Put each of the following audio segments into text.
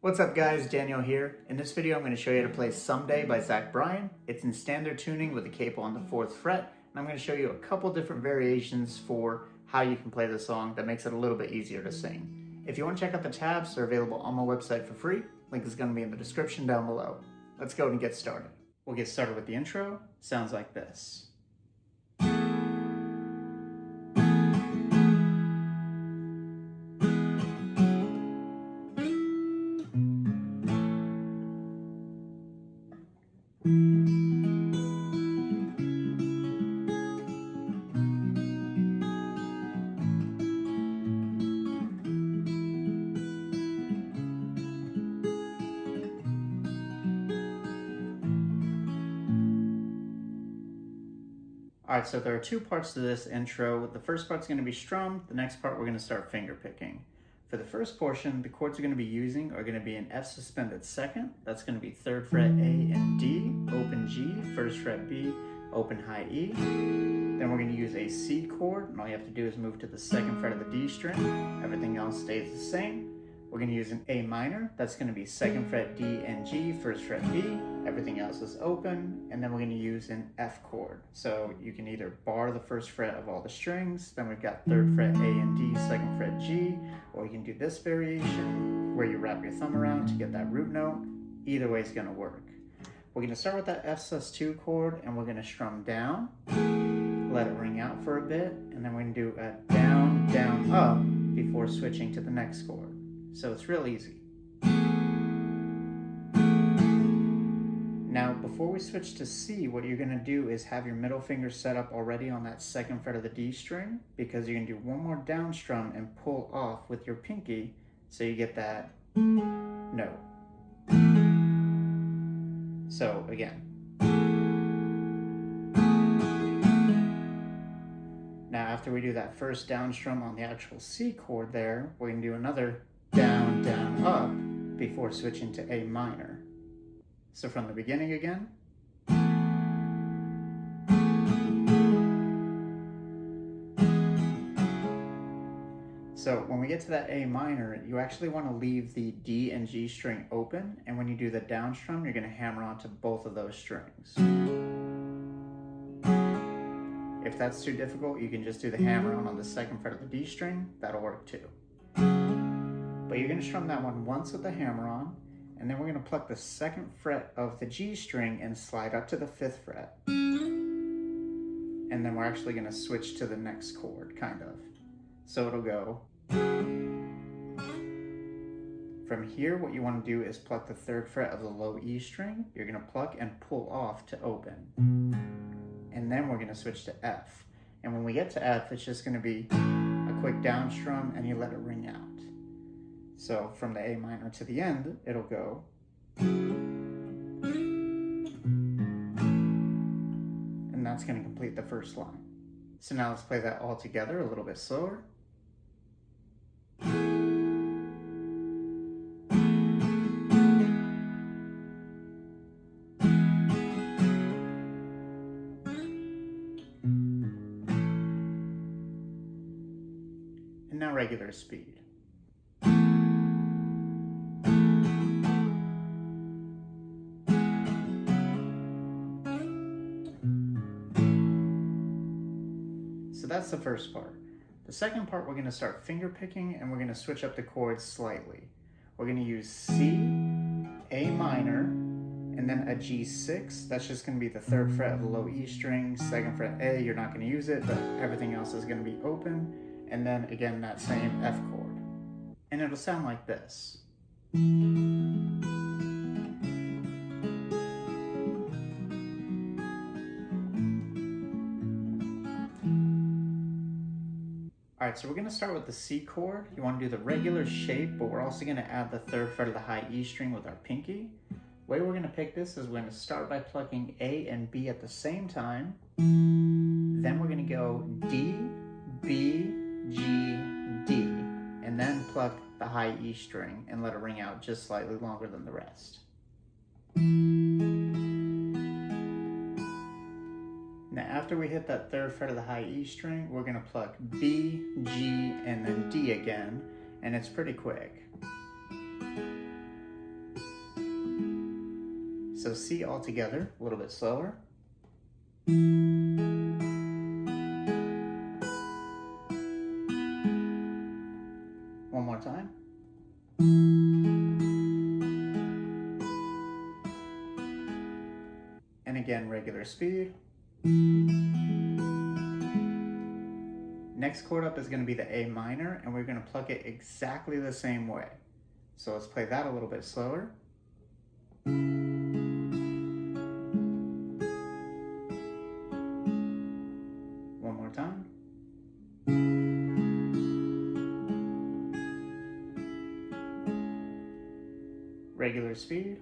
What's up guys, Daniel here. In this video I'm going to show you how to play Someday by Bryan. It's in standard tuning with a capo on the 4th fret, and I'm going to show you a couple different variations for how you can play the song that makes it a little bit easier to sing. If you want to check out the tabs, they're available on my website for free. Link is going to be in the description down below. Let's go and get started. We'll get started with the intro. Sounds like this. Alright, so there are two parts to this intro. The first part's going to be strummed. The next part we're going to start finger picking. For the first portion, the chords we're going to be using are going to be an F suspended second. That's going to be 3rd fret A and D, open G, 1st fret B, open high E. Then we're going to use a C chord, and all you have to do is move to the 2nd fret of the D string. Everything else stays the same. We're going to use an A minor. That's going to be 2nd fret D and G, 1st fret B. Everything else is open. And then we're going to use an F chord. So you can either bar the 1st fret of all the strings. Then we've got 3rd fret A and D, 2nd fret G. Or you can do this variation where you wrap your thumb around to get that root note. Either way is going to work. We're going to start with that F sus2 chord, and we're going to strum down. Let it ring out for a bit. And then we're going to do a down, down, up before switching to the next chord. So it's real easy. Now, before we switch to C, what you're going to do is have your middle finger set up already on that 2nd fret of the D string, because you're going to do one more down strum and pull off with your pinky so you get that note. So again. Now, after we do that first down strum on the actual C chord there, we're going to do another down, down, up before switching to A minor. So from the beginning again. So when we get to that A minor, you actually want to leave the D and G string open, and when you do the down strum, you're going to hammer onto both of those strings. If that's too difficult, you can just do the hammer on the 2nd fret of the D string. That'll work too. But you're going to strum that one once with the hammer on, and then we're going to pluck the 2nd fret of the G string and slide up to the 5th fret. And then we're actually going to switch to the next chord, kind of. So it'll go. From here, what you want to do is pluck the 3rd fret of the low E string. You're going to pluck and pull off to open. And then we're going to switch to F. And when we get to F, it's just going to be a quick down strum, and you let it ring out. So from the A minor to the end, it'll go. And that's going to complete the first line. So now let's play that all together a little bit slower. And now regular speed. So that's the first part. The second part, we're going to start finger picking, and we're going to switch up the chords slightly. We're going to use C, A minor, and then a G6. That's just going to be the 3rd fret of the low E string, 2nd fret A, you're not going to use it, but everything else is going to be open. And then again, that same F chord. And it'll sound like this. Alright, so we're going to start with the C chord. You want to do the regular shape, but we're also going to add the 3rd fret of the high E string with our pinky. The way we're going to pick this is we're going to start by plucking A and B at the same time. Then we're going to go D, B, G, D, and then pluck the high E string and let it ring out just slightly longer than the rest. Now after we hit that 3rd fret of the high E string, we're going to pluck B, G, and then D again, and it's pretty quick. So C all together, a little bit slower. One more time. And again, regular speed. Next chord up is going to be the A minor, and we're going to pluck it exactly the same way. So let's play that a little bit slower. One more time. Regular speed.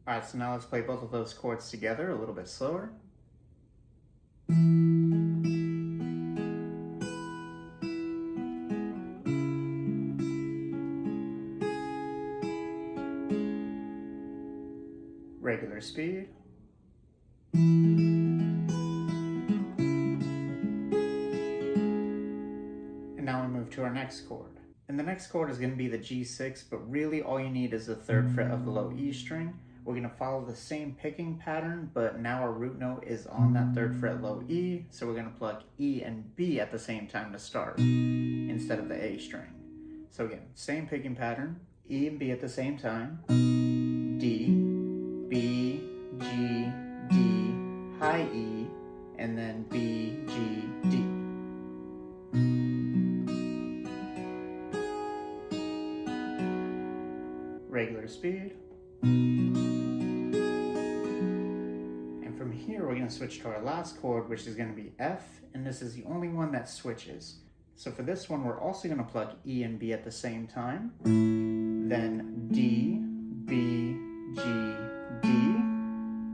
Alright, so now let's play both of those chords together a little bit slower. Regular speed. And now we move to our next chord. And the next chord is going to be the G6, but really all you need is the 3rd fret of the low E string. We're going to follow the same picking pattern, but now our root note is on that 3rd fret low E, so we're going to pluck E and B at the same time to start, instead of the A string. So again, same picking pattern, E and B at the same time, D, B, G, D, high E, and then B, G, D. Regular speed. And from here, we're going to switch to our last chord, which is going to be F, and this is the only one that switches. So for this one, we're also going to pluck E and B at the same time, then D, B, G, D.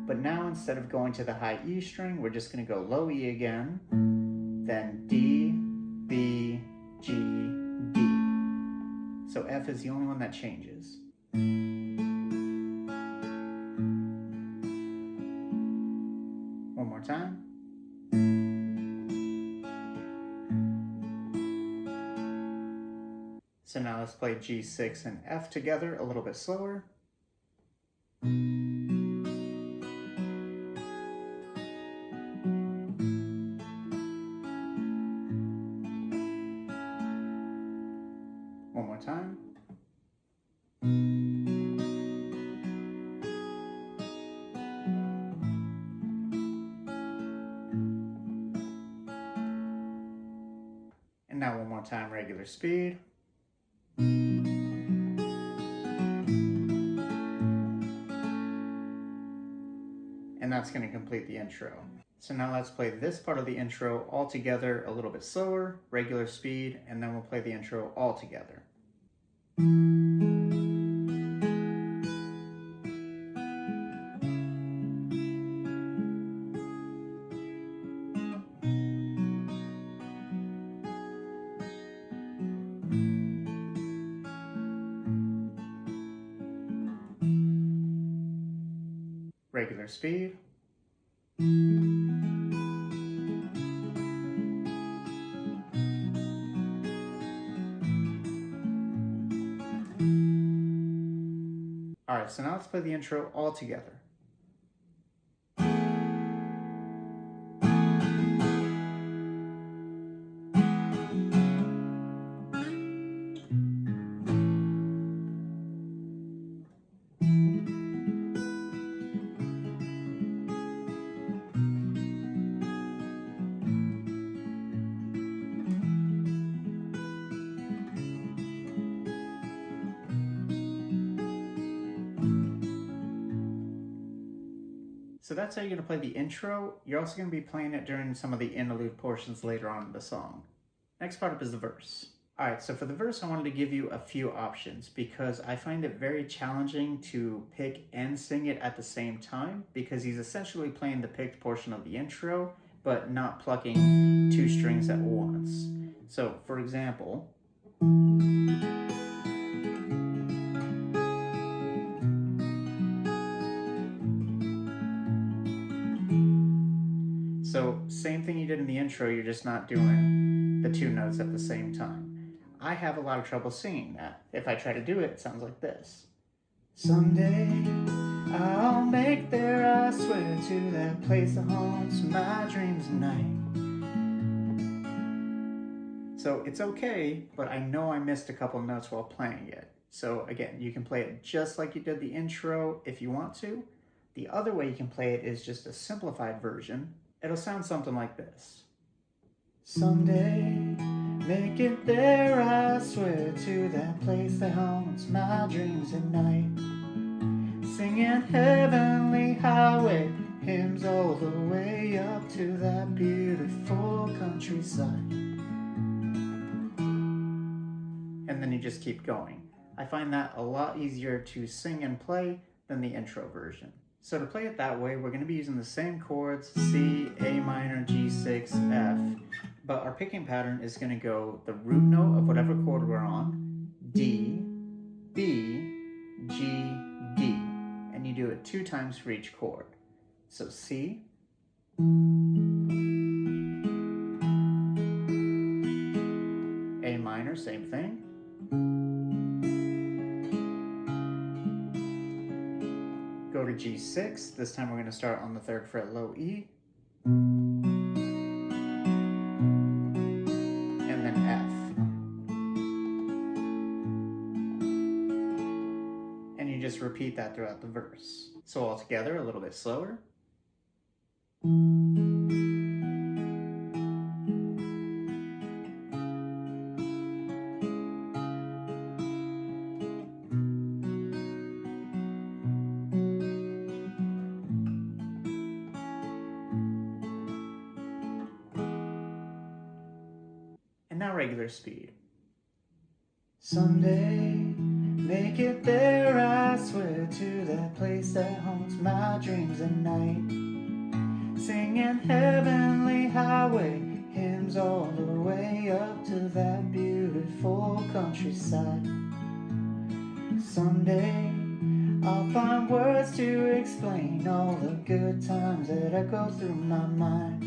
But now instead of going to the high E string, we're just going to go low E again, then D, B, G, D. So F is the only one that changes. One more time. So now let's play G6 and F together a little bit slower. One more time. And now one more time, regular speed. And that's going to complete the intro. So now let's play this part of the intro all together a little bit slower, regular speed, and then we'll play the intro all together. Regular speed. Alright, so now let's play the intro all together. So that's how you're going to play the intro. You're also going to be playing it during some of the interlude portions later on in the song. Next part up is the verse. Alright, so for the verse I wanted to give you a few options because I find it very challenging to pick and sing it at the same time because he's essentially playing the picked portion of the intro but not plucking two strings at once. So for example, so same thing you did in the intro, you're just not doing the two notes at the same time. I have a lot of trouble singing that. If I try to do it, it sounds like this. Someday I'll make there, I swear, to that place that haunts my dreams at night. So it's okay, but I know I missed a couple notes while playing it. So again, you can play it just like you did the intro if you want to. The other way you can play it is just a simplified version. It'll sound something like this. Someday, make it there, I swear, to that place that haunts my dreams at night. Singing heavenly highway hymns all the way up to that beautiful countryside. And then you just keep going. I find that a lot easier to sing and play than the intro version. So to play it that way, we're going to be using the same chords, C, A minor, G6, F, but our picking pattern is going to go the root note of whatever chord we're on, D, B, G, D, and you do it 2 times for each chord. So C, A minor, same thing, go to G6, this time we're going to start on the 3rd fret low E, and then F. And you just repeat that throughout the verse. So all together, a little bit slower. And now regular speed. Someday, make it there, I swear, to that place that haunts my dreams at night. Singing heavenly highway hymns all the way up to that beautiful countryside. Someday, I'll find words to explain all the good times that I go through my mind.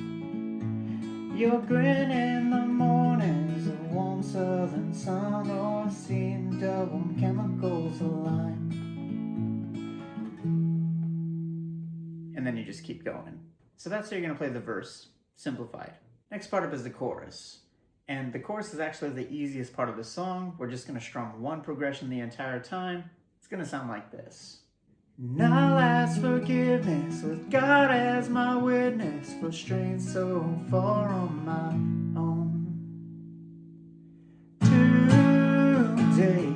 Your grin in the mornings, a warm southern sun, or seeing double chemicals align. And then you just keep going. So that's how you're going to play the verse, simplified. Next part up is the chorus. And the chorus is actually the easiest part of the song. We're just going to strum one progression the entire time. It's going to sound like this. And I'll ask forgiveness with God as my witness for straying so far on my own. Today,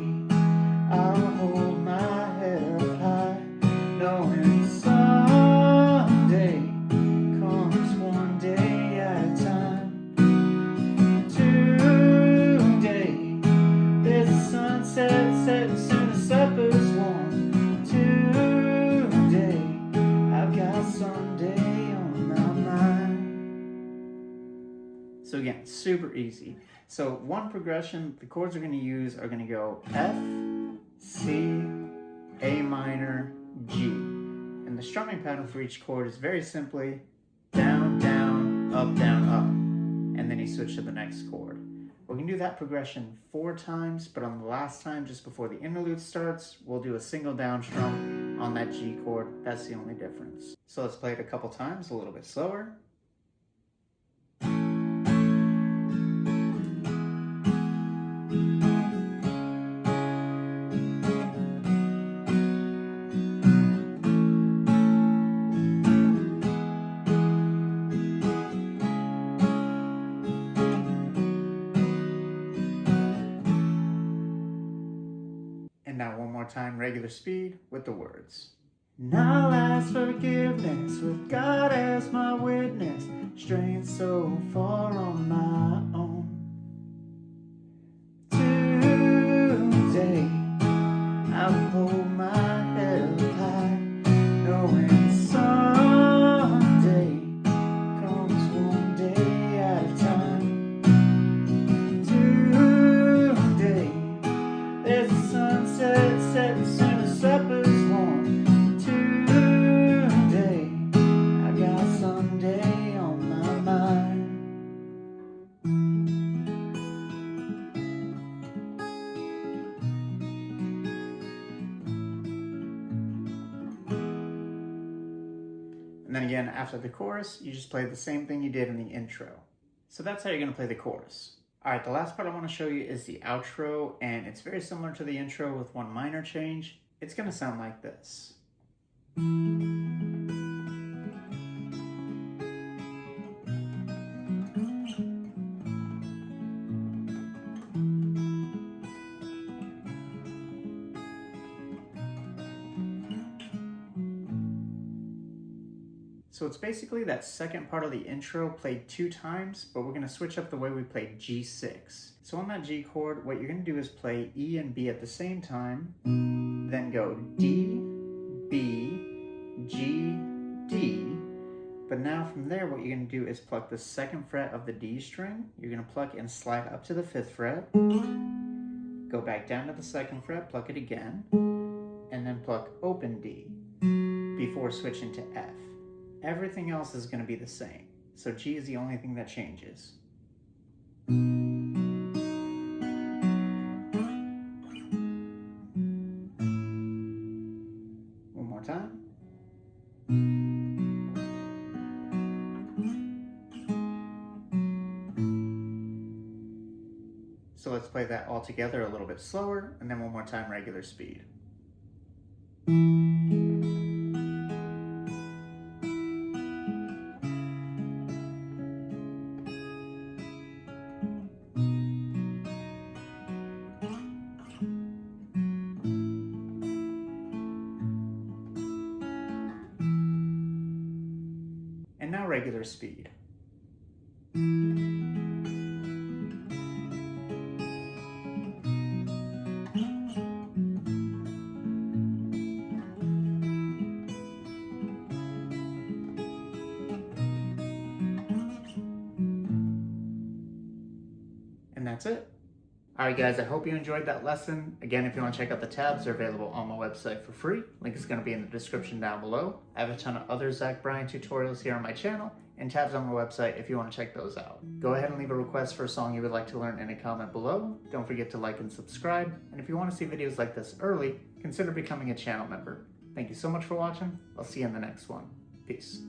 I'll hold my head up high, knowing someday comes one day at a time. Today, there's a sunset setting soon as supper's warm. So again, super easy. So one progression, the chords we're going to use are going to go F, C, A minor, G. And the strumming pattern for each chord is very simply down, down, up, up. And then you switch to the next chord. We can do that progression 4 times, but on the last time, just before the interlude starts, we'll do a single down strum on that G chord. That's the only difference. So let's play it a couple times, a little bit slower. And now one more time, regular speed with the words. And I'll ask forgiveness with God as my witness, straying so far on my own. Today, I'll hold my head up high, knowing someday comes one day at a time. Today, there's a sunset setting soon as supper's warm. Today, I got someday on my mind. And then again, after the chorus, you just play the same thing you did in the intro. So that's how you're gonna play the chorus. All right, the last part I wanna show you is the outro, and it's very similar to the intro with one minor change. It's gonna sound like this. So it's basically that second part of the intro played 2 times, but we're gonna switch up the way we play G6. So on that G chord, what you're gonna do is play E and B at the same time, then go D, B, G, D. But now from there, what you're gonna do is pluck the 2nd fret of the D string. You're gonna pluck and slide up to the 5th fret, go back down to the 2nd fret, pluck it again, and then pluck open D before switching to F. Everything else is going to be the same. So G is the only thing that changes. One more time. So let's play that all together a little bit slower, and then one more time regular speed. And now regular speed. And that's it. Alright guys, I hope you enjoyed that lesson. Again, if you want to check out the tabs, they're available on my website for free. Link is going to be in the description down below. I have a ton of other Bryan tutorials here on my channel, and tabs on my website if you want to check those out. Go ahead and leave a request for a song you would like to learn in a comment below. Don't forget to like and subscribe, and if you want to see videos like this early, consider becoming a channel member. Thank you so much for watching. I'll see you in the next one. Peace.